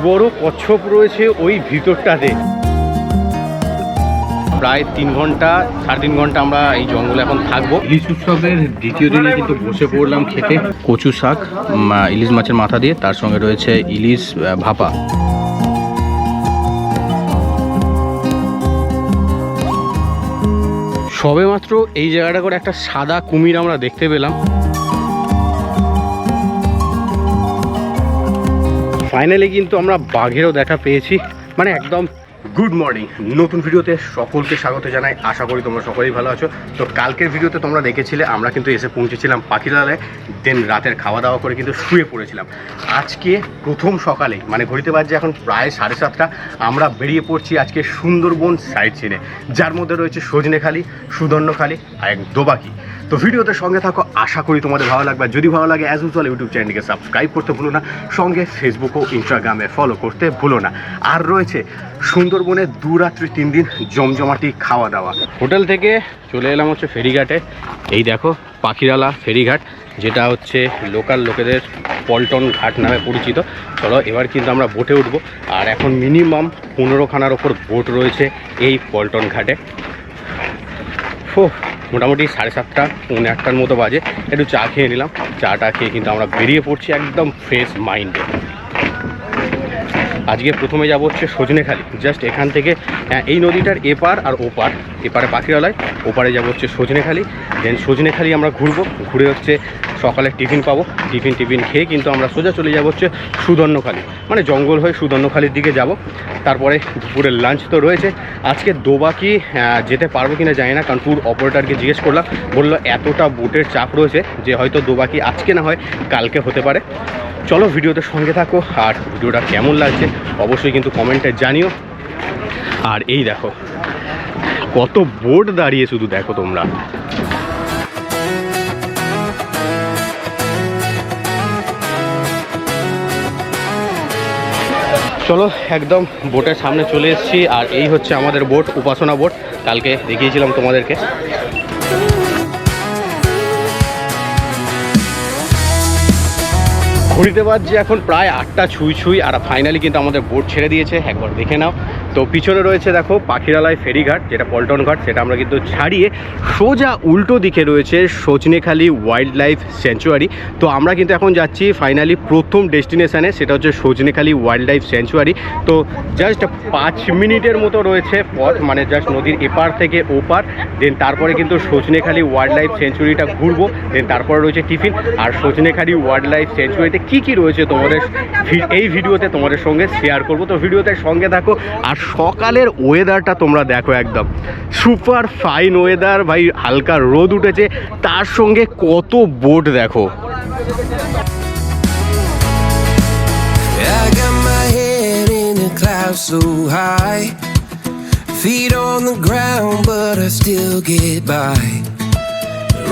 বড় কচ্ছপ রয়েছে ওই ভিতরটাতে। প্রায় 3 ঘন্টা 3.5 ঘন্টা আমরা এই জঙ্গলে এখন থাকবো। ইলিশ উৎসবের দ্বিতীয় দিনে কিন্তু বসে পড়লাম খেতে। কচু শাক ইলিশ মাছের মাথা দিয়ে, তার সঙ্গে রয়েছে ইলিশ ভাপা। সবে মাত্র এই জায়গাটা করে একটা সাদা কুমির আমরা দেখতে পেলাম। ফাইনালি কিন্তু আমরা বাঘেরও দেখা পেয়েছি। মানে একদম গুড মর্নিং, নতুন ভিডিওতে সকলকে স্বাগত জানাই। আশা করি তোমরা সকলেই ভালো আছো। তো কালকের ভিডিওতে তোমরা দেখেছিলে আমরা কিন্তু এসে পৌঁছেছিলাম পাখিরালয়ে, দেন রাতের খাওয়া দাওয়া করে কিন্তু শুয়ে পড়েছিলাম। আজকে প্রথম সকালে মানে ঘড়িতে বাজছে এখন প্রায় 7:30, আমরা বেরিয়ে পড়ছি আজকে সুন্দরবন সাইড সিনে, যার মধ্যে রয়েছে সজনেখালি, সুদর্ণখালি আর এক দোবাকি। তো ভিডিওতে সঙ্গে থাকো, আশা করি তোমাদের ভালো লাগবে। যদি ভালো লাগে অ্যাজ ইউজুয়াল ইউটিউব চ্যানেলটিকে সাবস্ক্রাইব করতে ভুলো না, সঙ্গে ফেসবুক ও ইনস্টাগ্রামে ফলো করতে ভুলো না। আর রয়েছে সুন্দরবনে 2 রাত্রি 3 দিন জমজমাটি খাওয়া দাওয়া। হোটেল থেকে চলে এলাম হচ্ছে ফেরিঘাটে। এই দেখো পাখিরালা ফেরিঘাট, যেটা হচ্ছে লোকাল লোকেদের পল্টন ঘাট নামে পরিচিত। চলো এবার কিন্তু আমরা বোটে উঠবো। আর এখন মিনিমাম 15খানার ওপর বোট রয়েছে এই পল্টন ঘাটে। মোটামুটি 7:30 পৌনে 8টার মতো বাজে। একটু চা খেয়ে নিলাম, চাটা খেয়ে কিন্তু আমরা বেরিয়ে পড়ছি একদম ফ্রেশ মাইন্ডে। আজকে প্রথমে যাব হচ্ছে সজনেখালি। জাস্ট এখান থেকে এই নদীটার এপার আর ওপার, এপারে পাখিরালয়, ওপারে যাব হচ্ছে সজনেখালি। দেন সজনেখালি আমরা ঘুরবো, ঘুরে হচ্ছে সকালে টিফিন পাবো। টিফিন খেয়ে কিন্তু আমরা সোজা চলে যাব হচ্ছে সুদর্ণখালি, মানে জঙ্গল হয়ে সুদর্ণখালির দিকে যাব। তারপরে দুপুরের লাঞ্চ তো রয়েছে। আজকে দোবাকি যেতে পারবো কিনা জানি না, কারণ ট্যুর অপারেটরকে জিজ্ঞেস করলাম, বললো এতটা বোটের চাপ রয়েছে যে হয়তো দোবাকি আজকে না হয় কালকে হতে পারে। চলো ভিডিওতে সঙ্গে থাকো, আর ভিডিওটা কেমন লাগছে অবশ্যই কিন্তু কমেন্টে জানিও। আর এই দেখো কত বোট দাঁড়িয়ে, শুধু দেখো তোমরা। চলো একদম বোটের সামনে চলে এসেছি। আর এই হচ্ছে আমাদের বোট, উপাসনা বোট, কালকে দেখিয়েছিলাম তোমাদেরকে। ঘুরিতে বাজছে এখন প্রায় 8টা ছুঁই। আর ফাইনালি কিন্তু আমাদের বোট ছেড়ে দিয়েছে, একবার দেখে নাও। তো পিছনে রয়েছে দেখো পাখিরালয় ফেরিঘাট, যেটা পল্টন ঘাট, সেটা আমরা কিন্তু ছাড়িয়ে সোজা উল্টো দিকে রয়েছে সজনেখালি ওয়াইল্ড লাইফ স্যাঞ্চুয়ারি। তো আমরা কিন্তু এখন যাচ্ছি ফাইনালি প্রথম ডেস্টিনেশানে, সেটা হচ্ছে সজনেখালি ওয়াইল্ড লাইফ স্যাঞ্চুয়ারি। তো জাস্ট 5 মিনিটের মতো রয়েছে পথ, মানে জাস্ট নদীর এপার থেকে ওপার। দেন তারপরে কিন্তু সজনেখালি ওয়াইল্ড লাইফ স্যাঞ্চুয়ারিটা ঘুরবো। দেন তারপরে রয়েছে টিফিন। আর সজনেখালি ওয়াইল্ড লাইফ স্যাঞ্চুয়ারিতে কী রয়েছে তোমাদের এই ভিডিওতে তোমাদের সঙ্গে শেয়ার করবো। তো ভিডিওতে সঙ্গে থাকো। আর সকালের ওয়েদারটা তোমরা দেখো, একদম সুপার ফাইন ওয়েদার ভাই, হালকা রোদ উঠেছে, তার সঙ্গে কত বোট দেখো। Feet on the ground, but I still get by.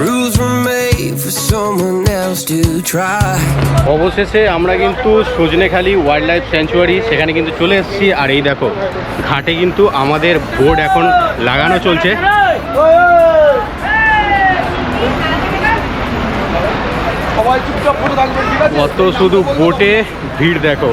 Rules were made for someone else to try. অবশেষে আমরা কিন্তু সজনেখালি ওয়াইল্ড লাইফ স্যাঞ্চুয়ারি সেখানে কিন্তু চলে এসেছি। আর এই দেখো ঘাটে কিন্তু আমাদের বোর্ড এখন লাগানো চলছে। কত শুধু বোটে ভিড় দেখো।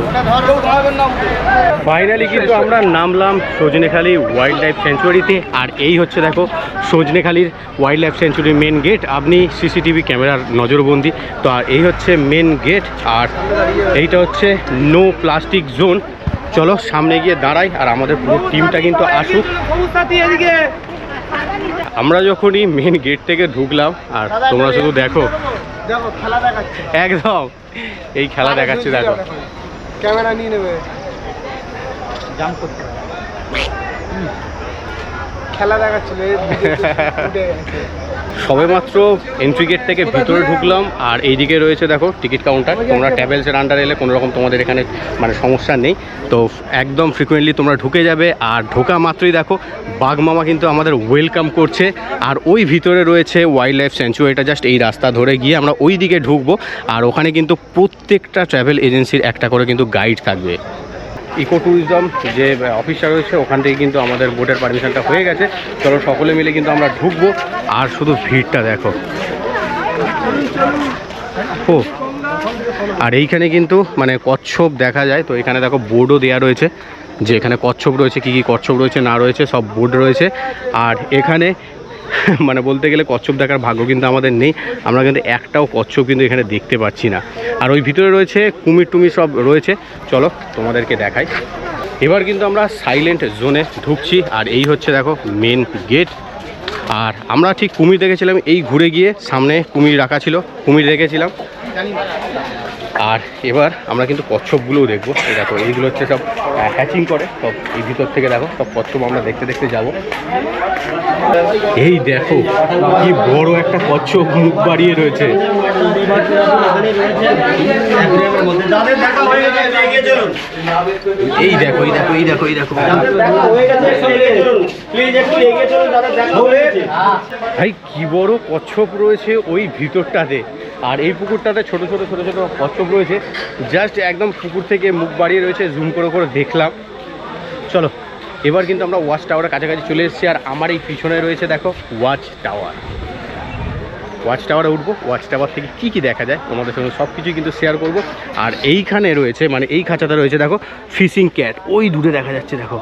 ফাইনালি কিন্তু আমরা নামলাম সজনেখালি ওয়াইল্ড লাইফ স্যাঞ্চুয়ারিতে। আর এই হচ্ছে দেখো সজনেখালির ওয়াইল্ড লাইফ স্যাঞ্চুয়ারির মেন গেট, আপনি সিসিটিভি ক্যামেরার নজরবন্দি। তো আর এই হচ্ছে মেন গেট, আর এইটা হচ্ছে নো প্লাস্টিক জোন। চলো সামনে গিয়ে দাঁড়াই, আর আমাদের পুরো টিমটা কিন্তু আসুক। আমরা যখনই মেন গেট থেকে ঢুকলাম, আর তোমরা শুধু দেখো একদম এই খেলা দেখাচ্ছে। দেখো ক্যামেরা নিয়ে নেবে, খেলা দেখাচ্ছিল। সবে মাত্র এন্ট্রি গেট থেকে ভিতরে ঢুকলাম। আর এইদিকে রয়েছে দেখো টিকিট কাউন্টার। তোমরা ট্রাভেলসের আন্ডার এলে কোনো রকম তোমাদের এখানে মানে সমস্যা নেই, তো একদম ফ্রিকুয়েন্টলি তোমরা ঢুকে যাবে। আর ঢোকা মাত্রই দেখো বাঘ মামা কিন্তু আমাদের ওয়েলকাম করছে। আর ওই ভিতরে রয়েছে ওয়াইল্ড লাইফ স্যাঞ্চুয়ারিটা, জাস্ট এই রাস্তা ধরে গিয়ে আমরা ওই দিকে ঢুকবো। আর ওখানে কিন্তু প্রত্যেকটা ট্রাভেল এজেন্সির একটা করে কিন্তু গাইড থাকবে। ইকো ট্যুরিজম যে অফিসটা রয়েছে ওখান থেকে কিন্তু আমাদের বোটের পারমিশনটা হয়ে গেছে। চলো সকলে মিলে কিন্তু আমরা ঢুকবো। আর শুধু ভিড়টা দেখো, ও আর এইখানে কিন্তু মানে কচ্ছপ দেখা যায়। তো এখানে দেখো বোর্ডও দেওয়া রয়েছে যে এখানে কচ্ছপ রয়েছে, কী কী কচ্ছপ রয়েছে না রয়েছে সব বোর্ড রয়েছে। আর এখানে মানে বলতে গেলে কচ্ছপ দেখার ভাগ্য কিন্তু আমাদের নেই, আমরা কিন্তু একটাও কচ্ছপ কিন্তু এখানে দেখতে পাচ্ছি না। আর ওই ভিতরে রয়েছে কুমির টুমির সব রয়েছে, চলো তোমাদেরকে দেখাই। এবার কিন্তু আমরা সাইলেন্ট জোনে ঢুকছি। আর এই হচ্ছে দেখো মেন গেট। আর আমরা ঠিক কুমির দেখেছিলাম, এই ঘুরে গিয়ে সামনে কুমির রাখা ছিল, কুমির দেখেছিলাম। আর এবার আমরা কিন্তু কচ্ছপগুলোও দেখবো। এই দেখো এইগুলো হচ্ছে সব হ্যাচিং করে, সব এই ভিতর থেকে দেখো সব কচ্ছপ আমরা দেখতে দেখতে যাব। এই দেখো কি বড় একটা কচ্ছপ মুখ বাড়িয়ে রয়েছে। এই দেখো এই দেখো এই দেখো এই দেখো ভাই কি বড় কচ্ছপ রয়েছে ওই ভিতরটাতে। আর এই পুকুরটাতে ছোট ছোট ছোট ছোট কচ্ছপ রয়েছে, জাস্ট একদম পুকুর থেকে মুখ বাড়িয়ে রয়েছে, জুম করে করে দেখলাম। চলো এবার কিন্তু আমরা ওয়াচ টাওয়ারের কাছাকাছি চলে এসেছি। আর আমার এই পিছনে রয়েছে দেখো ওয়াচ টাওয়ার। ওয়াচ টাওয়ারে উঠবো, ওয়াচ টাওয়ার থেকে কী কী দেখা যায় তোমাদের সঙ্গে সব কিছুই কিন্তু শেয়ার করব। আর এইখানে রয়েছে মানে এই খাঁচাতে রয়েছে দেখো ফিশিং ক্যাট, ওই দূরে দেখা যাচ্ছে দেখো।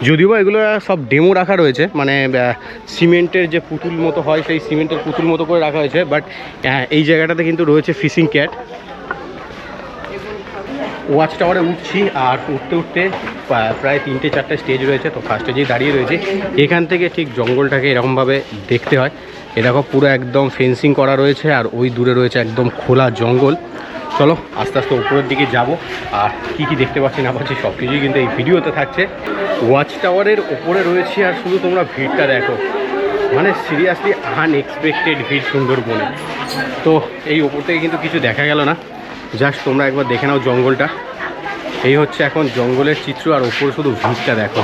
যদিও বা এগুলো সব ডেমো রাখা রয়েছে, মানে সিমেন্টের যে পুতুল মতো হয় সেই সিমেন্টের পুতুল মতো করে রাখা হয়েছে, বাট এই জায়গাটাতে কিন্তু রয়েছে ফিশিং ক্যাট। ওয়াচ টাওয়ারে উঠছি আর উঠতে উঠতে প্রায় 3-4টা স্টেজ রয়েছে। তো ফার্স্ট স্টেজেই দাঁড়িয়ে রয়েছে, এখান থেকে ঠিক জঙ্গলটাকে এরকমভাবে দেখতে হয়। এ দেখো পুরো একদম ফেন্সিং করা রয়েছে আর ওই দূরে রয়েছে একদম খোলা জঙ্গল। চলো আস্তে আস্তে উপরের দিকে যাব। আর কি কি দেখতে পাচ্ছি না পাচ্ছি সব কিছুই কিন্তু এই ভিডিওতে থাকছে। ওয়াচ টাওয়ারের ওপরে রয়েছে আর শুধু তোমরা ভিড়টা দেখো, মানে সিরিয়াসলি আনএক্সপেক্টেড ভিড় সুন্দরবনে। তো এই ওপর থেকে কিন্তু কিছু দেখা গেল না, জাস্ট তোমরা একবার দেখে নাও জঙ্গলটা। এই হচ্ছে এখন জঙ্গলের চিত্র আর ওপরে শুধু ভিড়টা দেখো।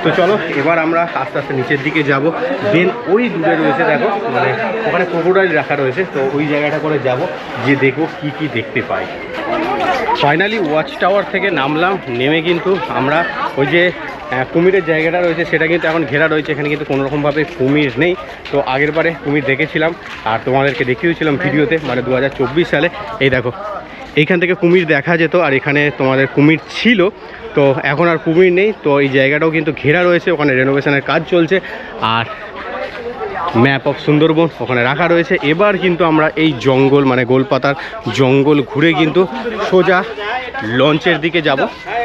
তো চলো এবার আমরা আস্তে আস্তে নিচের দিকে যাব। দেন ওই দূরে রয়েছে দেখো মানে ওখানে ক্রোকোডাইল রাখা রয়েছে, তো ওই জায়গাটা করে যাব, যে দেখো কি কি দেখতে পাই। ফাইনালি ওয়াচ টাওয়ার থেকে নামলাম, নেমে কিন্তু আমরা ওই যে কুমিরের জায়গাটা রয়েছে সেটা কিন্তু এখন ঘেরা রয়েছে, এখানে কিন্তু কোনোরকমভাবে কুমির নেই। তো আগের বারে কুমির দেখেছিলাম আর তোমাদেরকে দেখিয়েছিলাম ভিডিওতে, মানে 2024 সালে। এই দেখো এইখান থেকে কুমির দেখা যেত আর এখানে তোমাদের কুমির ছিল, তো এখন আর কুমির নেই। তো এই জায়গাটাও কিন্তু ঘেরা রয়েছে, ওখানে রেনোভেশনের কাজ চলছে। আর ম্যাপ অফ সুন্দরবন ওখানে রাখা রয়েছে। এবার কিন্তু আমরা এই জঙ্গল মানে গোলপাতার জঙ্গল ঘুরে কিন্তু সোজা লঞ্চের দিকে যাব,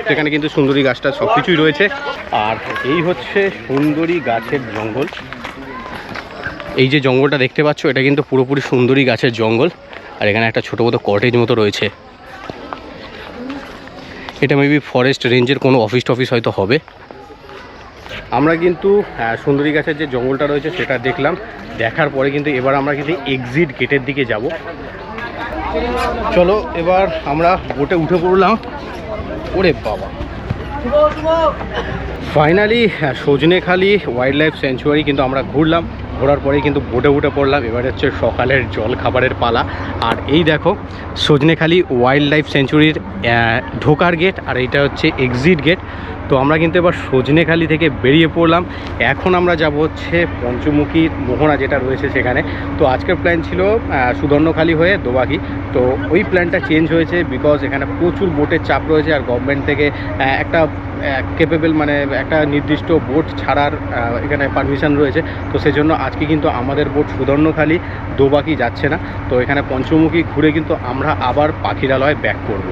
সেখানে কিন্তু সুন্দরী গাছটা সব কিছুই রয়েছে। আর এই হচ্ছে সুন্দরী গাছের জঙ্গল। এই যে জঙ্গলটা দেখতে পাচ্ছ এটা কিন্তু পুরোপুরি সুন্দরী গাছের জঙ্গল। আর এখানে একটা ছোটো মতো কটেজ মতো রয়েছে, এটা মেবি ফরেস্ট রেঞ্জের কোনো অফিস টফিস হয়তো হবে। আমরা কিন্তু সুন্দরী গাছের যে জঙ্গলটা রয়েছে সেটা দেখলাম, দেখার পরে কিন্তু এবার আমরা কিন্তু এক্সিট গেটের দিকে যাব। চলো এবার আমরা বোটে উঠে পড়লাম। ওরে বাবা, finally Sajnekhali wild life sanctuary কিন্তু আমরা ঘুরলাম, ঘোরার পরেই কিন্তু বোটে উঠে পড়লাম। এবার হচ্ছে সকালের জল খাবারের পালা। আর এই দেখো সজনেখালি ওয়াইল্ড লাইফ স্যাংচুয়ারির ঢোকার গেট, আর এইটা হচ্ছে এক্সিট গেট। তো আমরা কিন্তু এবার সজনেখালি থেকে বেরিয়ে পড়লাম। এখন আমরা যাব হচ্ছে পঞ্চমুখী মোহনা যেটা রয়েছে সেখানে। তো আজকের প্ল্যান ছিল সুধর্ণখালি হয়ে দোবাকি, তো ওই প্ল্যানটা চেঞ্জ হয়েছে বিকজ এখানে প্রচুর বোটের চাপ রয়েছে আর গভর্নমেন্ট থেকে একটা ক্যাপেবল মানে একটা নির্দিষ্ট বোট ছাড়ার এখানে পারমিশন রয়েছে। তো সেজন্য আজকে কিন্তু আমাদের বোট সুধর্ণখালি দোবাকি যাচ্ছে না। তো এখানে পঞ্চমুখী ঘুরে কিন্তু আমরা আবার পাখিরালয় ব্যাক করব।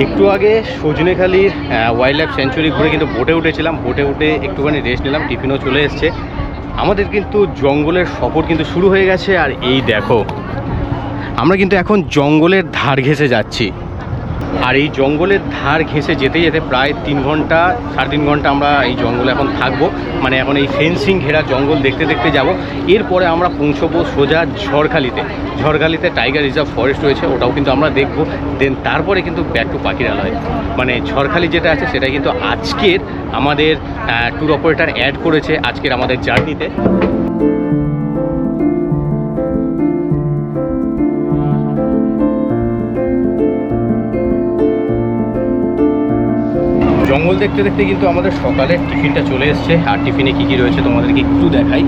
একটু আগে সজনেখালির ওয়াইল্ড লাইফ স্যাংচুয়ারি ঘুরে কিন্তু বোটে উঠেছিলাম, বোটে উঠে একটুখানি রেস্ট নিলাম, টিফিনও চলে এসছে। আমাদের কিন্তু জঙ্গলের সফর কিন্তু শুরু হয়ে গেছে। আর এই দেখো আমরা কিন্তু এখন জঙ্গলের ধার ঘেঁষে যাচ্ছি। আর এই জঙ্গলের ধার ঘেঁষে যেতে যেতে প্রায় 3 ঘন্টা 3.5 ঘন্টা আমরা এই জঙ্গলে এখন থাকবো, মানে এখন এই ফেন্সিং ঘেরা জঙ্গল দেখতে দেখতে যাব। এরপরে আমরা পৌঁছবো সোজা ঝড়খালিতে। ঝড়খালিতে টাইগার রিজার্ভ ফরেস্ট রয়েছে, ওটাও কিন্তু আমরা দেখবো। দেন তারপরে কিন্তু ব্যাক টু পাখিরালয়। মানে ঝড়খালি যেটা আছে সেটা কিন্তু আজকের আমাদের ট্যুর অপারেটর অ্যাড করেছে আজকের আমাদের জার্নিতে। জঙ্গল দেখতে দেখতে কিন্তু আমাদের সকালের টিফিনটা চলে এসছে। আর টিফিনে কী কী রয়েছে তোমাদেরকে একটু দেখাই।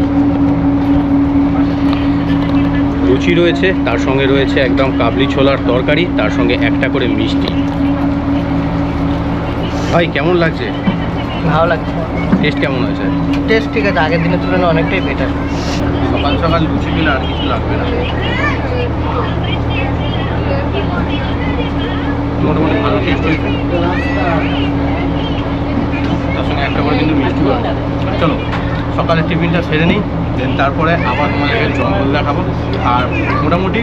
লুচি রয়েছে, তার সঙ্গে রয়েছে একদম কাবলি ছোলার তরকারি, তার সঙ্গে একটা করে মিষ্টি। ভাই কেমন লাগছে? ভালো লাগছে। টেস্ট কেমন হয়েছে? টেস্ট ঠিক আছে, আগের দিনের তুলনায় অনেকটাই বেটার। সকাল সকাল লুচি দিলে আর কিছু লাগবে না, মোটামুটি ভালো টেস্ট হয়েছে। তার সঙ্গে একটা করে কিন্তু মিষ্টি পাবে। চলো সকালের টিফিনটা সেরে নিই, দেন তারপরে আবার তোমাদেরকে জঙ্গল দেখাবো। আর মোটামুটি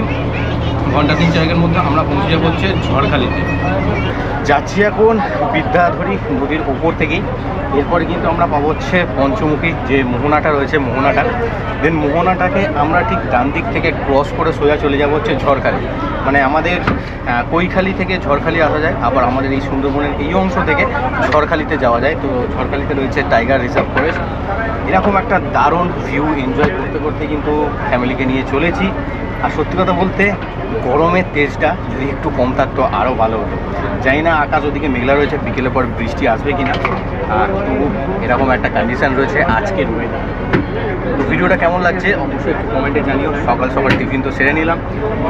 ঘন্টা 3-4 মধ্যে আমরা পৌঁছে যাবো হচ্ছে ঝড়খালিতে। যাচ্ছি এখন বিদ্যাধরী নদীর ওপর থেকেই। এরপরে কিন্তু আমরা পাবো হচ্ছে পঞ্চমুখী যে মোহনাটা রয়েছে, মোহনাটা। দেন মোহনাটাকে আমরা ঠিক ডান দিক থেকে ক্রস করে সোজা চলে যাবো হচ্ছে ঝড়খালি। মানে আমাদের কৈখালি থেকে ঝড়খালি আসা যায়, আবার আমাদের এই সুন্দরবনের এই অংশ থেকে ঝড়খালিতে যাওয়া যায়। তো ঝড়খালিতে রয়েছে টাইগার রিজার্ভ ফরেস্ট। এরকম একটা দারুণ ভিউ এনজয় করতে করতে কিন্তু ফ্যামিলিকে নিয়ে চলেছি। আর সত্যি কথা বলতে গরমের তেজটা যদি একটু কম থাকতো আরও ভালো হতো। জানি না আকাশ ওদিকে মেঘলা রয়েছে, বিকেলের পর বৃষ্টি আসবে কি না, তো এরকম একটা কন্ডিশান রয়েছে আজকের ওয়েদার। তো ভিডিওটা কেমন লাগছে অবশ্যই একটু কমেন্টে জানিও। সকাল সকাল টিফিন তো সেরে নিলাম,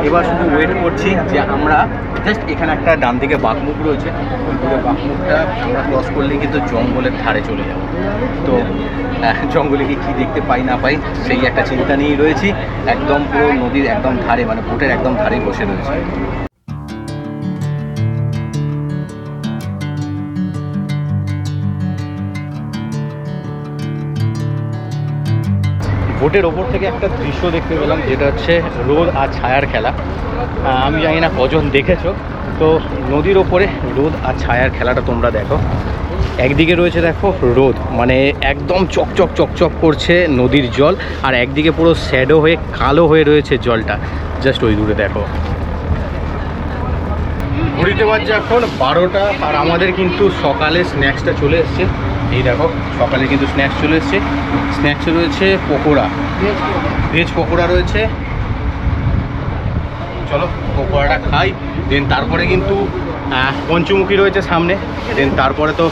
এবার শুধু ওয়েট করছি যে আমরা জাস্ট এখানে একটা ডান দিকে বাঁকমুখ রয়েছে, ওই দিকে বাঁকমুখটা আমরা ক্রস করলেই কিন্তু জঙ্গলের ধারে চলে যাব। তো জঙ্গলে গিয়ে কী দেখতে পাই না পাই সেই একটা চিন্তা নিয়েই রয়েছি। একদম পুরো নদীর একদম ধারে, মানে বোটের একদম ধারেই বসে রয়েছে। বোটের ওপর থেকে একটা দৃশ্য দেখতে পেলাম, যেটা হচ্ছে রোদ আর ছায়ার খেলা। আমি জানি না কজন দেখেছো, তো নদীর ওপরে রোদ আর ছায়ার খেলাটা তোমরা দেখো। একদিকে রয়েছে দেখো রোদ, মানে একদম চকচক চকচক করছে নদীর জল, আর একদিকে পুরো শ্যাডো হয়ে কালো হয়ে রয়েছে জলটা। জাস্ট ওই দূরে দেখো। ঘড়িতে বাজছে এখন 12টা, আর আমাদের কিন্তু সকালে স্ন্যাক্সটা চলে এসছে। এই দেখো সকালে কিন্তু স্ন্যাক্স চলে এসছে। স্ন্যাক্সে রয়েছে পকোড়া, ভেজ পকোড়া রয়েছে। চলো পকোড়াটা খাই, দেন তারপরে কিন্তু পঞ্চমুখী রয়েছে সামনে, দেন তারপরে তো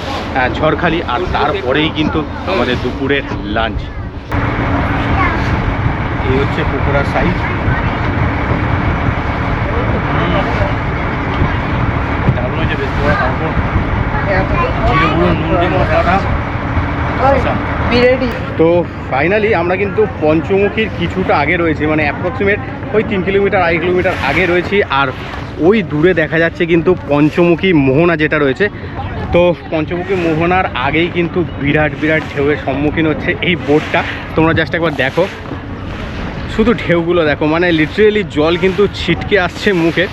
ঝড়খালি, আর তারপরেই কিন্তু আমাদের দুপুরের লাঞ্চ। এই হচ্ছে পকোড়ার সাইজ। দারুণ হয়েছে বেশ বড় পাঁপড়, জিরে গুঁড়ো, নুন দিয়ে মশলাটা। তো ফাইনালি আমরা কিন্তু পঞ্চমুখীর কিছুটা আগে রয়েছি, মানে অ্যাপ্রক্সিমেট ওই 3 কিলোমিটার 2.5 কিলোমিটার আগে রয়েছি। আর ওই দূরে দেখা যাচ্ছে কিন্তু পঞ্চমুখী মোহনা যেটা রয়েছে। তো পঞ্চমুখী মোহনার আগেই কিন্তু বিরাট বিরাট ঢেউয়ের সম্মুখীন হচ্ছে এই বোটটা। তোমরা জাস্ট একবার দেখো, শুধু ঢেউগুলো দেখো, মানে লিটারেলি জল কিন্তু ছিটকে আসছে মুখে।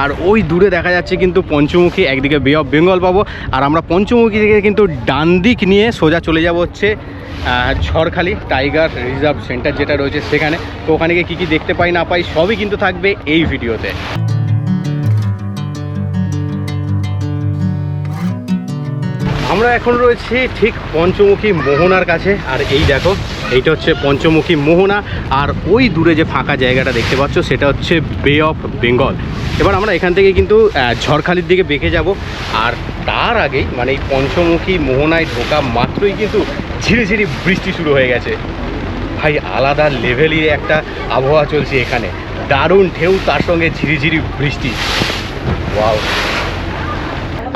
আর ওই দূরে দেখা যাচ্ছে কিন্তু পঞ্চমুখী, একদিকে বে অফ বেঙ্গল পাবো। আর আমরা পঞ্চমুখী থেকে কিন্তু ডান দিক নিয়ে সোজা চলে যাব হচ্ছে ঝড়খালি টাইগার রিজার্ভ সেন্টার যেটা রয়েছে সেখানে। তো ওখানে গিয়ে কী কী দেখতে পাই না পাই সবই কিন্তু থাকবে এই ভিডিওতে। আমরা এখন রয়েছি ঠিক পঞ্চমুখী মোহনার কাছে। আর এই দেখো, এইটা হচ্ছে পঞ্চমুখী মোহনা, আর ওই দূরে যে ফাঁকা জায়গাটা দেখতে পাচ্ছ সেটা হচ্ছে বে অফ বেঙ্গল। এবার আমরা এখান থেকে কিন্তু ঝড়খালির দিকে বেঁকে যাব। আর তার আগেই মানে এই পঞ্চমুখী মোহনায় ঢোকা মাত্রই কিন্তু ঝিরিঝিরি বৃষ্টি শুরু হয়ে গেছে। ভাই আলাদা লেভেলের একটা আবহাওয়া চলছে এখানে, দারুণ ঢেউ, তার সঙ্গে ঝিরিঝিরি বৃষ্টি। ওয়াও।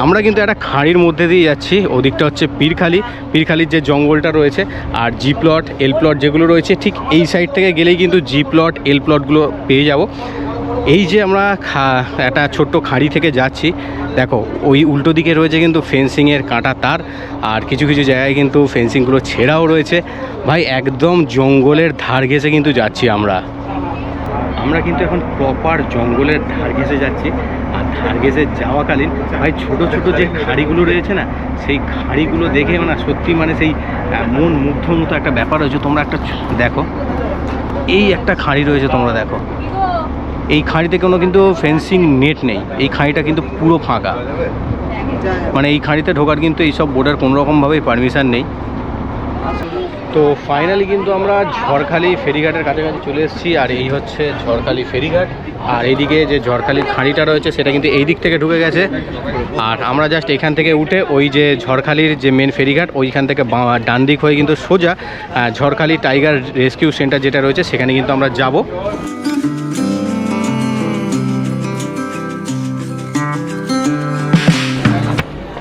আমরা কিন্তু একটা খাঁড়ির মধ্যে দিয়ে যাচ্ছি, ওদিকটা হচ্ছে পীরখালি। পীরখালির যে জঙ্গলটা রয়েছে আর জি প্লট এল প্লট যেগুলো রয়েছে, ঠিক এই সাইড থেকে গেলেই কিন্তু জি প্লট এল প্লটগুলো পেয়ে যাব। এই যে আমরা একটা ছোট্ট খাঁড়ি থেকে যাচ্ছি, দেখো ওই উল্টো দিকে রয়েছে কিন্তু ফেন্সিংয়ের কাঁটা তার, আর কিছু কিছু জায়গায় কিন্তু ফেন্সিংগুলো ছেঁড়াও রয়েছে। ভাই একদম জঙ্গলের ধার ঘেঁষে কিন্তু যাচ্ছি আমরা কিন্তু এখন প্রপার জঙ্গলের ধার ঘেঁষে যাচ্ছি। আর ধার ঘেঁষে যাওয়াকালীন ভাই ছোট ছোট যে খাঁড়িগুলো রয়েছে না, সেই খাঁড়িগুলো দেখে না সত্যি মানে সেই মন মুগ্ধ মতো একটা ব্যাপার রয়েছে। তোমরা একটা দেখো, এই একটা খাঁড়ি রয়েছে, তোমরা দেখো এই খাঁড়িতে কোনো কিন্তু ফেন্সিং নেট নেই, এই খাঁড়িটা কিন্তু পুরো ফাঁকা। মানে এই খাঁড়িতে ঢোকার কিন্তু এইসব বোর্ডের কোনোরকমভাবেই পারমিশন নেই। তো ফাইনালি কিন্তু আমরা ঝড়খালি ফেরিঘাটের কাছাকাছি চলে এসেছি, আর এই হচ্ছে ঝড়খালি ফেরিঘাট। আর এইদিকে যে ঝড়খালির খাঁড়িটা রয়েছে সেটা কিন্তু এই দিক থেকে ঢুকে গেছে। আর আমরা জাস্ট এখান থেকে উঠে ওই যে ঝড়খালির যে মেন ফেরিঘাট ওইখান থেকে ডান দিক হয়ে কিন্তু সোজা ঝড়খালি টাইগার রেস্কিউ সেন্টার যেটা রয়েছে সেখানে কিন্তু আমরা যাব।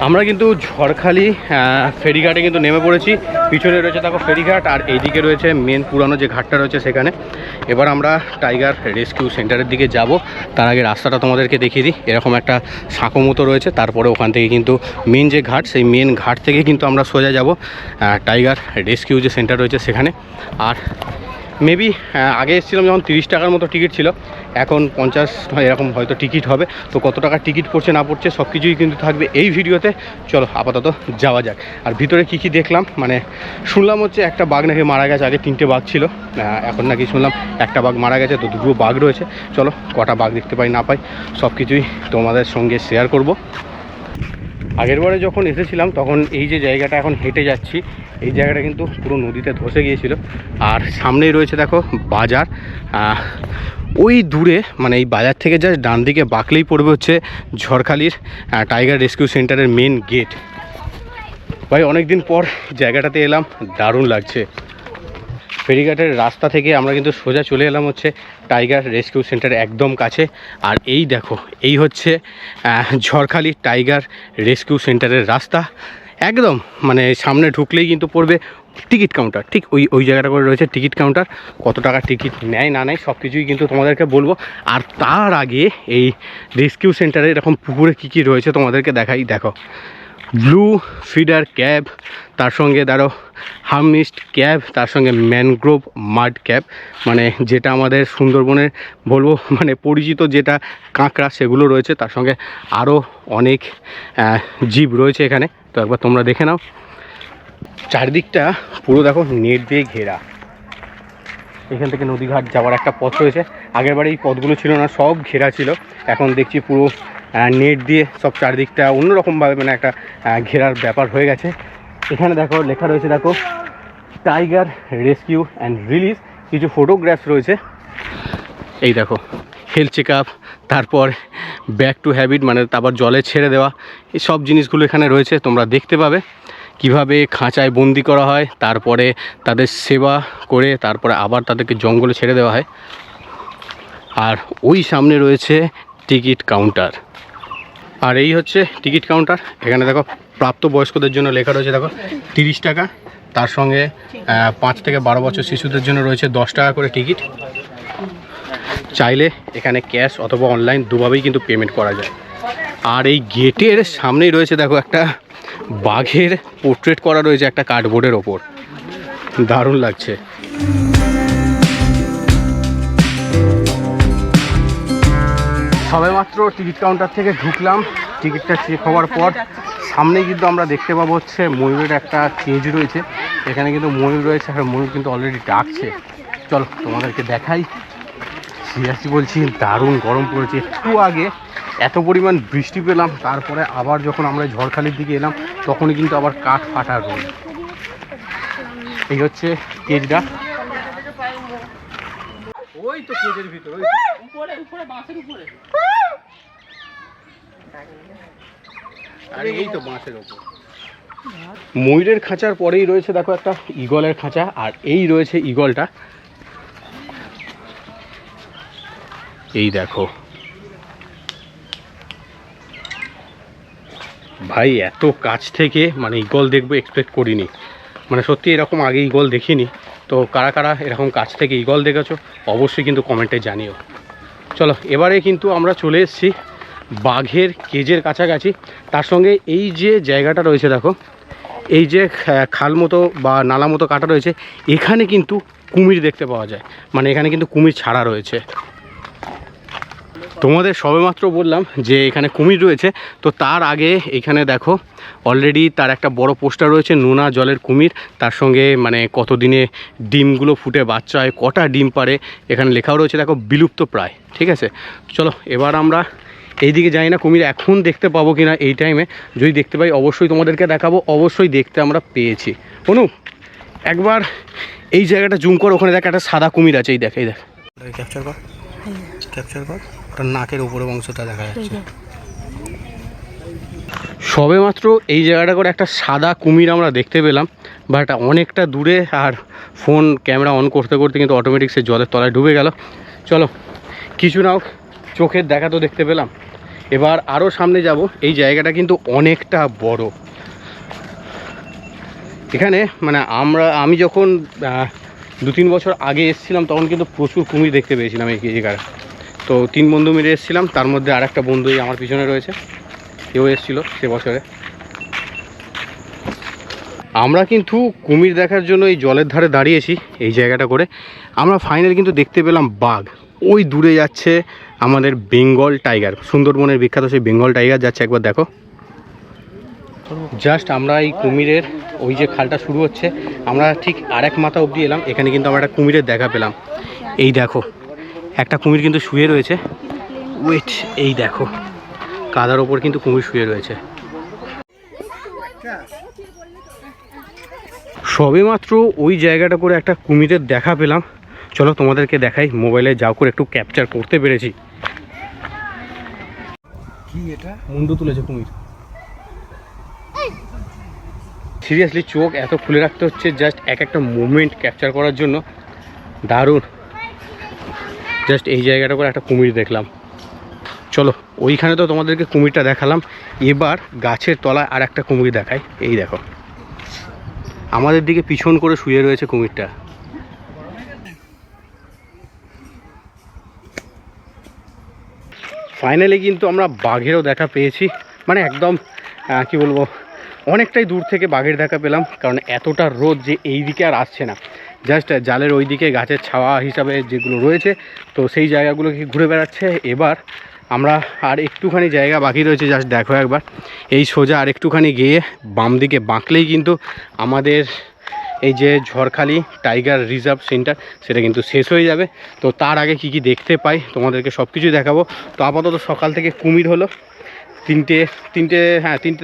আমরা কিন্তু ঝড়খালি ফেরিঘাটে কিন্তু নেমে পড়েছি। পিছনে রয়েছে দেখো ফেরিঘাট, আর এইদিকে রয়েছে মেন পুরানো যে ঘাটটা রয়েছে সেখানে। এবার আমরা টাইগার রেস্কিউ সেন্টারের দিকে যাব। তার আগে রাস্তাটা তোমাদেরকে দেখিয়ে দিই। এরকম একটা সাঁকো মতো রয়েছে, তারপরে ওখান থেকে কিন্তু মেন যে ঘাট সেই মেন ঘাট থেকে কিন্তু আমরা সোজা যাব টাইগার রেস্কিউ যে সেন্টার রয়েছে সেখানে। আর মেবি আগে এসেছিলাম যখন 30 টাকার মতো টিকিট ছিল, এখন 50 এরকম হয়তো টিকিট হবে। তো কত টাকা টিকিট পড়ছে না পড়ছে সব কিছুই কিন্তু থাকবে এই ভিডিওতে। চলো আপাতত যাওয়া যাক। আর ভিতরে কি দেখলাম, মানে শুনলাম হচ্ছে একটা বাঘ নাকি মারা গেছে। আগে 3টে বাঘ ছিল, এখন নাকি শুনলাম একটা বাঘ মারা গেছে। তো 2টো বাঘ রয়েছে। চলো কটা বাঘ দেখতে পাই না পাই সব কিছুই তোমাদের সঙ্গে শেয়ার করব। আগেরবারে যখন এসেছিলাম তখন এই যে জায়গাটা এখন হেঁটে যাচ্ছি, এই জায়গাটা কিন্তু পুরো নদীতে ধসে গিয়েছিল। আর সামনেই রয়েছে দেখো বাজার। ওই দূরে মানে এই বাজার থেকে জাস্ট ডান দিকে বাঁকলেই পড়বে হচ্ছে ঝড়খালির টাইগার রেস্কিউ সেন্টারের মেন গেট। ভাই অনেক দিন পর জায়গাটাতে এলাম, দারুণ লাগছে। ফেরিঘাটের রাস্তা থেকে আমরা কিন্তু সোজা চলে এলাম হচ্ছে টাইগার রেস্কিউ সেন্টারের একদম কাছে। আর এই দেখো এই হচ্ছে ঝড়খালি টাইগার রেস্কিউ সেন্টারের রাস্তা। একদম মানে সামনে ঢুকলেই কিন্তু পড়বে টিকিট কাউন্টার। ঠিক ওই জায়গাটা করে রয়েছে টিকিট কাউন্টার। কত টাকা টিকিট নেয় না নেয় সব কিছুই কিন্তু তোমাদেরকে বলবো। আর তার আগে এই রেস্কিউ সেন্টারে এরকম পুকুরে কী রয়েছে তোমাদেরকে দেখাই। দেখো ব্লু ফিডার ক্যাব, তার সঙ্গে ধরো হামমিস্ট ক্যাব, তার সঙ্গে ম্যানগ্রোভ মাড ক্যাব, মানে যেটা আমাদের সুন্দরবনের বলবো মানে পরিচিত যেটা কাঁকড়া সেগুলো রয়েছে। তার সঙ্গে আরও অনেক জীব রয়েছে এখানে। তো একবার তোমরা দেখে নাও। চারদিকটা পুরো দেখো নেট দিয়ে ঘেরা। এখান থেকে নদীঘাট যাওয়ার একটা পথ রয়েছে। আগের বারে এই পথগুলো ছিল না, সব ঘেরা ছিল। এখন দেখছি পুরো নেট দিয়ে সব চারদিকটা অন্যরকমভাবে মানে একটা ঘেরার ব্যাপার হয়ে গেছে। এখানে দেখো লেখা রয়েছে দেখো টাইগার রেস্কিউ অ্যান্ড রিলিজ। কিছু ফটোগ্রাফস রয়েছে। এই দেখো হেলথ চেক আপ, তারপর ব্যাক টু হ্যাবিট মানে তারপর জলে ছেড়ে দেওয়া, এই সব জিনিসগুলো এখানে রয়েছে। তোমরা দেখতে পাবে কিভাবে খাঁচায় বন্দি করা হয়, তারপরে তাদের সেবা করে তারপরে আবার তাদেরকে জঙ্গলে ছেড়ে দেওয়া হয়। আর ওই সামনে রয়েছে টিকিট কাউন্টার। আর এই হচ্ছে টিকিট কাউন্টার। এখানে দেখো প্রাপ্তবয়স্কদের জন্য লেখা রয়েছে দেখো 30 টাকা, তার সঙ্গে 5 থেকে 12 বছর শিশুদের জন্য রয়েছে 10 টাকা করে টিকিট। চাইলে এখানে ক্যাশ অথবা অনলাইন দুভাবেই কিন্তু পেমেন্ট করা যায়। আর এই গেটের সামনেই রয়েছে দেখো একটা বাঘের পোর্ট্রেট করা রয়েছে একটা কার্ডবোর্ডের ওপর, দারুণ লাগছে। সবেমাত্র টিকিট কাউন্টার থেকে ঢুকলাম। টিকিটটা চেক হওয়ার পর সামনেই কিন্তু আমরা দেখতে পাবো হচ্ছে ময়ূরের একটা কেজ রয়েছে। এখানে কিন্তু ময়ূর রয়েছে, আর ময়ূর কিন্তু অলরেডি ডাকছে। চলো তোমাদেরকে দেখাই। সিরিয়াসলি বলছি দারুণ গরম পড়েছে। একটু আগে এত পরিমাণ বৃষ্টি পেলাম, তারপরে আবার যখন আমরা ঝড়খালির দিকে এলাম তখনই কিন্তু আবার কাঠ ফাটা রোদ। এই হচ্ছে কেজটা। ওই তো কেজের ভিতর উপরে উপরে বাঁশের উপরে। আরে এই তো বাঁশের উপর। ময়ূরের খাঁচার পরেই রয়েছে দেখো একটা ঈগলের খাঁচা। আর এই রয়েছে ঈগলটা, এই দেখো ভাই। এত কাছ থেকে মানে ঈগল দেখবো এক্সপেক্ট করিনি, মানে সত্যি এরকম আগে ঈগল দেখিনি। তো কারা কারা এরকম কাছ থেকে ঈগল দেখেছো অবশ্যই কিন্তু কমেন্টে জানিও। চলো এবারে কিন্তু আমরা চলে এসেছি বাঘের কেজের কাছাকাছি। তার সঙ্গে এই যে জায়গাটা রয়েছে দেখো, এই যে খাল মতো বা নালা মতো কাটা রয়েছে, এখানে কিন্তু কুমির দেখতে পাওয়া যায়। মানে এখানে কিন্তু কুমির ছাড়া রয়েছে। তোমাদের সবেমাত্র বললাম যে এখানে কুমির রয়েছে। তো তার আগে এখানে দেখো অলরেডি তার একটা বড় পোস্টার রয়েছে, নোনা জলের কুমির। তার সঙ্গে মানে কতদিনে ডিমগুলো ফুটে বাচ্চা হয়, কটা ডিম পারে এখানে লেখাও রয়েছে দেখো, বিলুপ্ত প্রায়। ঠিক আছে, চলো এবার আমরা এইদিকে যাই না কুমির এখন দেখতে পাবো কিনা এই টাইমে। যদি দেখতে পাই অবশ্যই তোমাদেরকে দেখাবো। অবশ্যই দেখতে আমরা পেয়েছি। অনু একবার এই জায়গাটা জুম কর, ওখানে দেখ একটা সাদা কুমির আছে, এই দেখ এই দেখ, ক্যাপচার কর ক্যাপচার কর, ওটা নাকের উপরে অংশটা দেখা যাচ্ছে। সবে মাত্র এই জায়গাটা করে একটা সাদা কুমির আমরা দেখতে পেলাম, বাট অনেকটা দূরে, আর ফোন ক্যামেরা অন করতে করতে কিন্তু অটোমেটিক সে জলের তলায় ডুবে গেল। চলো কিছু নাও, চোখের দেখা তো দেখতে পেলাম, এবার আরও সামনে যাব। এই জায়গাটা কিন্তু অনেকটা বড়। এখানে মানে আমি যখন 2-3 বছর আগে এসেছিলাম তখন কিন্তু প্রচুর কুমির দেখতে পেয়েছিলাম এই জায়গায়। তো 3 বন্ধু মিলে এসেছিলাম, তার মধ্যে আর একটা বন্ধুই আমার পিছনে রয়েছে, কেউ এসেছিলো সে বছরে। আমরা কিন্তু কুমির দেখার জন্য এই জলের ধারে দাঁড়িয়েছি এই জায়গাটা করে। আমরা ফাইনালি কিন্তু দেখতে পেলাম বাঘ। ওই দূরে যাচ্ছে আমাদের বেঙ্গল টাইগার, সুন্দরবনের বিখ্যাত সেই বেঙ্গল টাইগার যাচ্ছে, একবার দেখো। জাস্ট আমরা এই কুমিরের ওই যে খালটা শুরু হচ্ছে, আমরা ঠিক আরেক মাথা অবধি এলাম, এখানে কিন্তু আমরা একটা কুমিরের দেখা পেলাম। এই দেখো একটা কুমির কিন্তু শুয়ে রয়েছে, ওয়েট, এই দেখো কাদার ওপর কিন্তু কুমির শুয়ে রয়েছে। সবেমাত্র ওই জায়গাটা করে একটা কুমিরের দেখা পেলাম, চলো তোমাদেরকে দেখাই। মোবাইলে যাও করে একটু ক্যাপচার করতে পেরেছি। কি এটা মুন্ডু তুলেছে কুমির, সিরিয়াসলি চোখ এত খুলে রাখতে হচ্ছে জাস্ট এক একটা মুভমেন্ট ক্যাপচার করার জন্য, দারুণ। জাস্ট এই জায়গাটা করে একটা কুমির দেখলাম। চলো ওইখানে তো তোমাদেরকে কুমিরটা দেখালাম, এবার গাছের তলায় আর একটা কুমির দেখাই। এই দেখো আমাদের দিকে পিছন করে শুয়ে রয়েছে কুমিরটা। ফাইনালি কিন্তু আমরা বাঘেরও দেখা পেয়েছি, মানে একদম কি বলবো, অনেকটাই দূর থেকে বাঘের দেখা পেলাম, কারণ এতটা রোদ যে এই দিকে আর আসছে না। জাস্ট জালের ওই দিকে গাছের ছাওয়া হিসাবে যেগুলো রয়েছে, তো সেই জায়গাগুলোকে ঘুরে বেড়াচ্ছে। এবার আমরা আর একটুখানি জায়গা বাকি রয়েছে, জাস্ট দেখো একবার, এই সোজা আর একটুখানি গিয়ে বাম দিকে বাঁকলেই কিন্তু আমাদের এই যে ঝড়খালি টাইগার রিজার্ভ সেন্টার সেটা কিন্তু শেষ হয়ে যাবে। তো তার আগে কি কি দেখতে পাই তোমাদেরকে সব কিছুই দেখাবো। তো আপাতত সকাল থেকে কুমির হলো তিনটে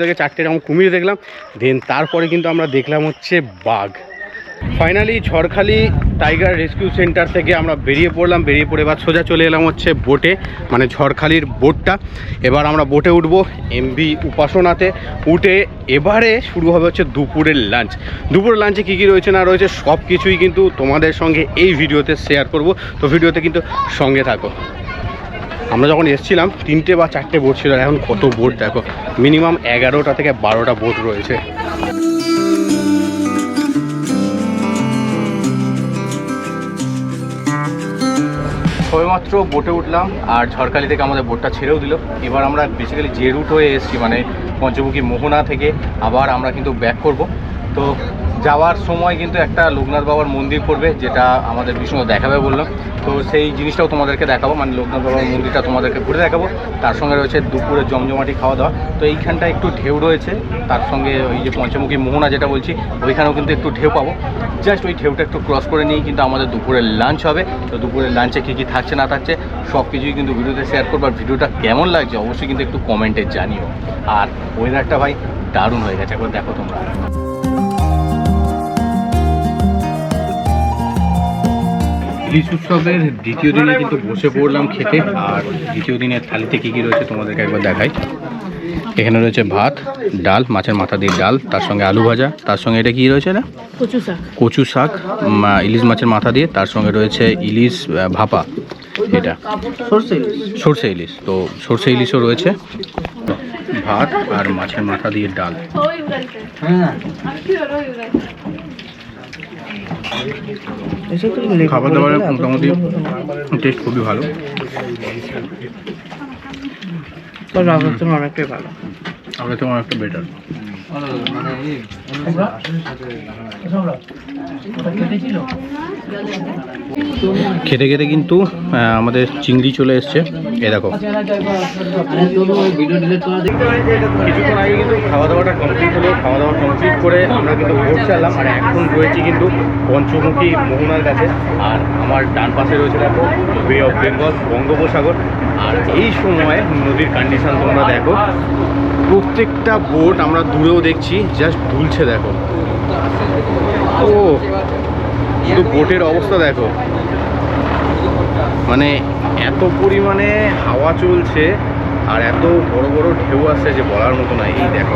থেকে চারটে এরকম কুমির দেখলাম, দেন তারপরে কিন্তু আমরা দেখলাম হচ্ছে বাঘ। Finally Jharkhali tiger rescue centre থেকে আমরা বেরিয়ে পড়লাম, বেরিয়ে পড়ে এবার সোজা চলে এলাম হচ্ছে বোটে, মানে ঝড়খালির বোটটা। এবার আমরা বোটে উঠবো এমভি উপাসনাতে, উঠে এবারে শুরু হবে হচ্ছে দুপুরের লাঞ্চ। দুপুরের লাঞ্চে কী কী রয়েছে না রয়েছে সব কিছুই কিন্তু তোমাদের সঙ্গে এই ভিডিওতে শেয়ার করব, তো ভিডিওতে কিন্তু সঙ্গে থাকো। আমরা যখন এসেছিলাম 3টে বা 4টে বোট ছিল, এখন কত বোট দেখো, মিনিমাম 11টা থেকে 12টা বোট রয়েছে। সবেমাত্র বোটে উঠলাম আর ঝড়খালি থেকে আমাদের বোটটা ছেড়েও দিল। এবার আমরা বেসিক্যালি যে রুট হয়ে এসেছি, মানে পঞ্চমুখী মোহনা থেকে আবার আমরা কিন্তু ব্যাক করব। তো যাওয়ার সময় কিন্তু একটা লোকনাথ বাবার মন্দির পড়বে, যেটা আমাদের বিষ্ণু দেখাবে বললাম, তো সেই জিনিসটাও তোমাদেরকে দেখাবো, মানে লোকনাথ বাবার মন্দিরটা তোমাদেরকে ঘুরে দেখাবো। তার সঙ্গে রয়েছে দুপুরে জমজমাটি খাওয়া দাওয়া। তো এইখানটা একটু ঢেউ রয়েছে, তার সঙ্গে ওই যে পঞ্চমুখী মোহনা যেটা বলছি ওইখানেও কিন্তু একটু ঢেউ পাবো। জাস্ট ওই ঢেউটা একটু ক্রস করে নিয়েই কিন্তু আমাদের দুপুরের লাঞ্চ হবে। তো দুপুরের লাঞ্চে কী কী থাকছে না থাকছে সব কিছুই কিন্তু ভিডিওতে শেয়ার করবো। আর ভিডিওটা কেমন লাগছে অবশ্যই কিন্তু একটু কমেন্টে জানিও। আর ওয়েদারটা ভাই দারুণ হয়ে গেছে, একবার দেখো তোমরা। ইলিশ উৎসবের দ্বিতীয় দিনে কিন্তু বসে পড়লাম খেতে, আর দ্বিতীয় দিনের থালিতে কী কী রয়েছে তোমাদেরকে একবার দেখাই। এখানে রয়েছে ভাত, ডাল, মাছের মাথা দিয়ে ডাল, তার সঙ্গে আলু ভাজা, তার সঙ্গে এটা কী রয়েছে না কচু শাক, ইলিশ মাছের মাথা দিয়ে, তার সঙ্গে রয়েছে ইলিশ ভাপা, এটা সর্ষে ইলিশ, তো সর্ষে ইলিশও রয়েছে, ভাত আর মাছের মাথা দিয়ে ডাল। খাবার দাবারের মোটামুটি টেস্ট খুবই ভালো, অনেকটাই ভালো, আমরা তো অনেকটা বেটার। খেতে খেতে কিন্তু আমাদের চিংড়ি চলে এসছে, এ দেখো। কিছুক্ষণ আগে কিন্তু খাওয়া দাওয়াটা কমপ্লিট হলো, খাওয়া দাওয়া কমপ্লিট করে আমরা কিন্তু বোট চাললাম, আর এখন রয়েছি কিন্তু পঞ্চমুখী মোহনার কাছে। আর আমার ডান পাশে রয়েছে দেখো বে অফ বেঙ্গল, বঙ্গোপসাগর। আর এই সময় নদীর কন্ডিশন তোমরা দেখো, প্রত্যেকটা বোট আমরা দূরেও দেখছি জাস্ট দুলছে দেখো, ও শুধু বোটের অবস্থা দেখো, মানে এত পরিমাণে হাওয়া চলছে আর এত বড় বড় ঢেউ আসছে যে বলার মতো নয়। এই দেখো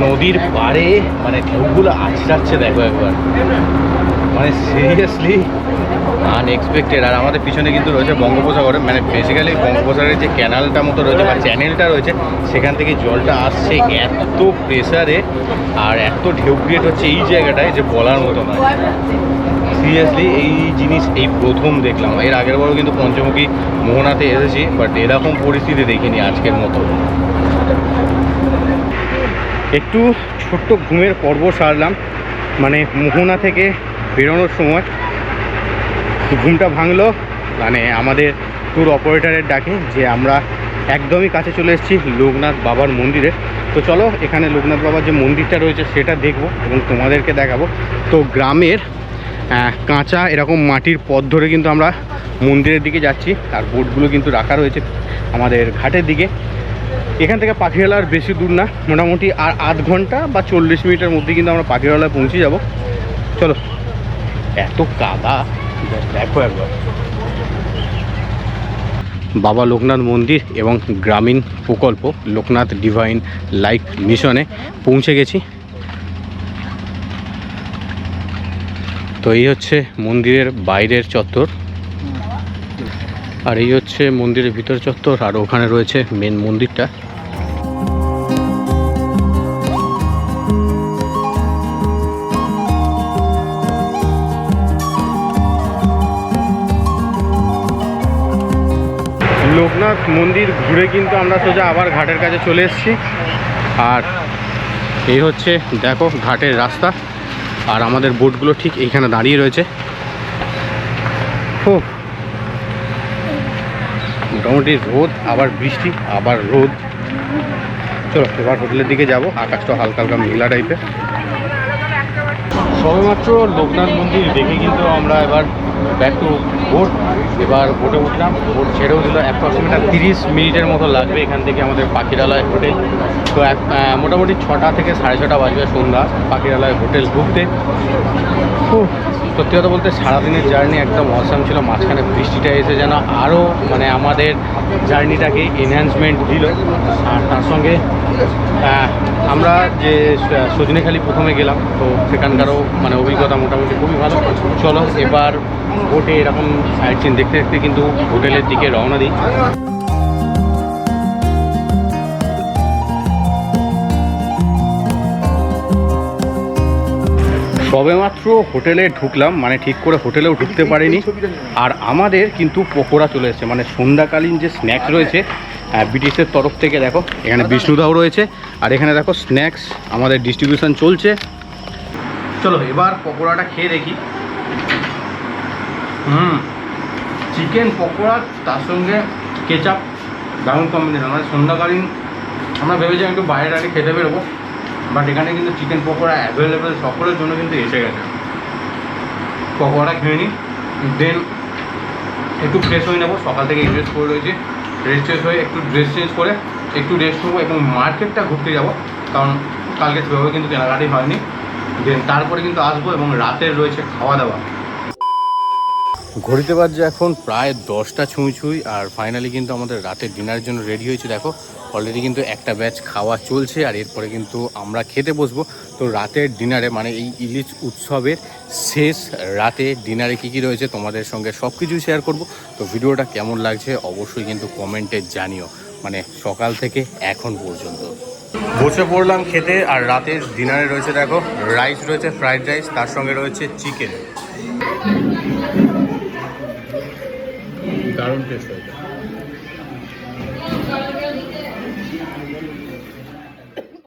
নদীর পাড়ে মানে ঢেউগুলো আছড়াচ্ছে দেখো একবার, মানে সিরিয়াসলি আনএক্সপেক্টেড। আর আমাদের পিছনে কিন্তু রয়েছে বঙ্গোপসাগর, মানে বেসিক্যালি বঙ্গোপসাগরের যে ক্যানালটা মতো রয়েছে বা চ্যানেলটা রয়েছে সেখান থেকে জলটা আসছে এত প্রেসারে আর এত ঢেউ ক্রিয়েট হচ্ছে এই জায়গাটায় যে বলার মতো নয়। সিরিয়াসলি এই জিনিস এই প্রথম দেখলাম। এর আগের বারও কিন্তু পঞ্চমুখী মোহনাতে এসেছি, বাট এরকম পরিস্থিতি দেখিনি আজকের মতো। একটু ছোট্ট ঘুমের পর্ব সারলাম, মানে মোহনা থেকে বেরোনোর সময় ঘুমটা ভাঙলো মানে আমাদের ট্যুর অপারেটরের ডাকে যে আমরা একদমই কাছে চলে এসেছি লোকনাথ বাবার মন্দিরে। তো চলো এখানে লোকনাথ বাবার যে মন্দিরটা রয়েছে সেটা দেখবো এবং তোমাদেরকে দেখাবো। তো গ্রামের কাঁচা এরকম মাটির পথ ধরে কিন্তু আমরা মন্দিরের দিকে যাচ্ছি, আর বোটগুলো কিন্তু রাখা রয়েছে আমাদের ঘাটের দিকে। এখান থেকে পাখিরালয় বেশি দূর না, মোটামুটি আর আধ ঘন্টা বা 40 মিনিটের মধ্যে কিন্তু আমরা পাখিরালয় পৌঁছে যাব। চলো, এত কাদা দেখো একবার। বাবা লোকনাথ মন্দির এবং গ্রামীণ প্রকল্প লোকনাথ ডিভাইন লাইফ মিশনে পৌঁছে গেছি। তো এই হচ্ছে মন্দিরের বাইরের চত্বর, আর এই হচ্ছে মন্দিরের ভিতর চত্বর, আর ওখানে রয়েছে মেন মন্দিরটা। লোকনাথ মন্দির ঘুরে কিন্তু আমরা সোজা আবার ঘাটের কাছে চলে এসেছি। আর এই হচ্ছে দেখো ঘাটের রাস্তা, আর আমাদের বোটগুলো ঠিক এইখানে দাঁড়িয়ে রয়েছে। ও মোটামুটি রোদ, আবার বৃষ্টি, আবার রোদ। চলো এবার হোটেলের দিকে যাব। আকাশটা হালকা হালকা মেঘলা টাইপের। সবেমাত্র লোকনাথ মন্দির দেখে কিন্তু আমরা এবার ব্যাক টু বোট। এবার বোটে উঠলাম, বোট ছেড়েও দিল। অ্যাপ্রক্সিমেট 30 মিনিটের মতো লাগবে এখান থেকে আমাদের পাখিরালয় হোটেল। তো মোটামুটি 6টা থেকে 6:30 বাজবে সন্ধ্যা পাখিরালয় হোটেল ঢুকতে। খুব সত্যি কথা বলতে সারাদিনের জার্নি একদম অসাম ছিল। মাঝখানে বৃষ্টিটা এসে যেন আরও মানে আমাদের জার্নিটাকে এনহ্যান্সমেন্ট দিল। আর তার সঙ্গে আমরা যে সজনেখালি প্রথমে গেলাম, তো সেখানকারও মানে অভিজ্ঞতা মোটামুটি খুবই ভালো। চলো এবার বোটে এরকম সাইট সিন দেখতে দেখতে কিন্তু হোটেলের দিকে রওনা দিই। সবেমাত্র হোটেলে ঢুকলাম, মানে ঠিক করে হোটেলেও ঢুকতে পারিনি। আর আমাদের কিন্তু পকোড়া চলে এসেছে, মানে সন্ধ্যাকালীন যে স্ন্যাক্স রয়েছে ব্রিটিশের তরফ থেকে। দেখো এখানে বিষ্ণুদাও রয়েছে, আর এখানে দেখো স্ন্যাক্স আমাদের ডিস্ট্রিবিউশন চলছে। চলো এবার পকোড়াটা খেয়ে দেখি। চিকেন পকোড়া তার সঙ্গে কেচাপ, দারুণ কম্বিনেশন। মানে সন্ধ্যাকালীন আমরা ভেবেছিলাম একটু বাইরে আগে খেতে বেরোবো, বাট এখানে কিন্তু চিকেন পকোড়া অ্যাভেলেবেল সকলের জন্য কিন্তু এসে গেছে। পকোড়া খেয়ে নিই, দেন একটু ফ্রেশ হয়ে নেবো। সকাল থেকে রেস্ট করে রয়েছে, রেস্ট শেষ হয়ে একটু ড্রেস চেঞ্জ করে একটু রেস্ট নেবো এবং মার্কেটটা ঘুরতে যাব, কারণ কালকে সেভাবে কিন্তু কেনাকাটি হয়নি। দেন তারপরে কিন্তু আসবো এবং রাতের রয়েছে খাওয়া দাওয়া। ঘড়িতে বাজছে এখন প্রায় 10টা ছুঁই ছুঁই, আর ফাইনালি কিন্তু আমাদের রাতের ডিনারের জন্য রেডি হয়েছে। দেখো অলরেডি কিন্তু একটা ব্যাচ খাওয়া চলছে, আর এরপরে কিন্তু আমরা খেতে বসবো। তো রাতের ডিনারে মানে এই ইলিশ উৎসবের শেষ রাতে ডিনারে কী কী রয়েছে তোমাদের সঙ্গে সব কিছুই শেয়ার করব। তো ভিডিওটা কেমন লাগছে অবশ্যই কিন্তু কমেন্টে জানিও, মানে সকাল থেকে এখন পর্যন্ত। বসে পড়লাম খেতে, আর রাতের ডিনারে রয়েছে দেখো রাইস রয়েছে, ফ্রাইড রাইস, তার সঙ্গে রয়েছে চিকেন। দারুণ টেস্ট হয়েছে।